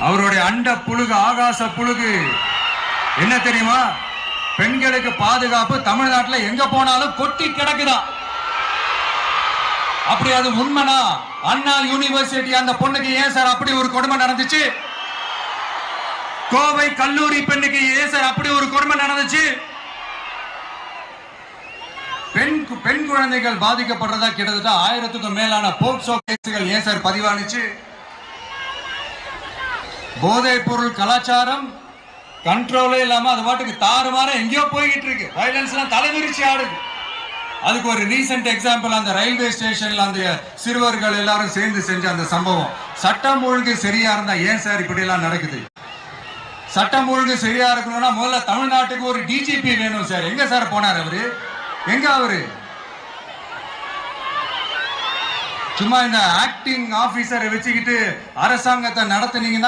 அவருடைய அண்ட புழுகு ஆகாச புழுகு என்ன தெரியுமா? பெண்களுக்கு பாதுகாப்பு தமிழ்நாட்டில் எங்க போனாலும் கொட்டி கிடக்குதான். அப்படி அது உண்மைனா அண்ணா யூனிவர்சிட்டி அந்த பொண்ணுக்கு ஏன் சார் அப்படி ஒரு கொடுமை நடந்துச்சு? கோவை கல்லூரி பெண்ணுக்கு ஏன் சார் அப்படி ஒரு கொடுமை நடந்துச்சு? பெண் குழந்தைகள் பாதிக்கப்படுறதா கிட்டத்தட்ட 1000க்கும் மேலான போக்சோ கேசுகள் ஏன் சார் பதிவானுச்சு? போதைப் பொருள் கலாச்சாரம் கண்ட்ரோலே இல்லாம அது பாட்டுக்கு தாறுமாற எங்கேயோ போய்கிட்டு இருக்கு. வயலன்ஸ் எல்லாம் தலைவிரிச்சு ஆடுது. அதுக்கு ஒரு ரீசெண்ட் எக்ஸாம்பிள் அந்த ரயில்வே ஸ்டேஷன்ல அந்த சிறுவர்கள் எல்லாரும் சேர்ந்து செஞ்ச அந்த சம்பவம். சட்டம் ஒழுங்கு சரியா இருந்தா ஏன் சார் இப்படி எல்லாம் நடக்குது? சட்டம் ஒழுங்கு சரியா இருக்கணும்னா முதல்ல தமிழ்நாட்டுக்கு ஒரு டிஜிபி வேணும் சார். எங்க சார் போனார் அவரு? எங்க அவரு? சும்மா இந்த ஆக்டிங் ஆபீசரை வச்சுக்கிட்டு அரசாங்கத்தை நடத்துனீங்கன்னா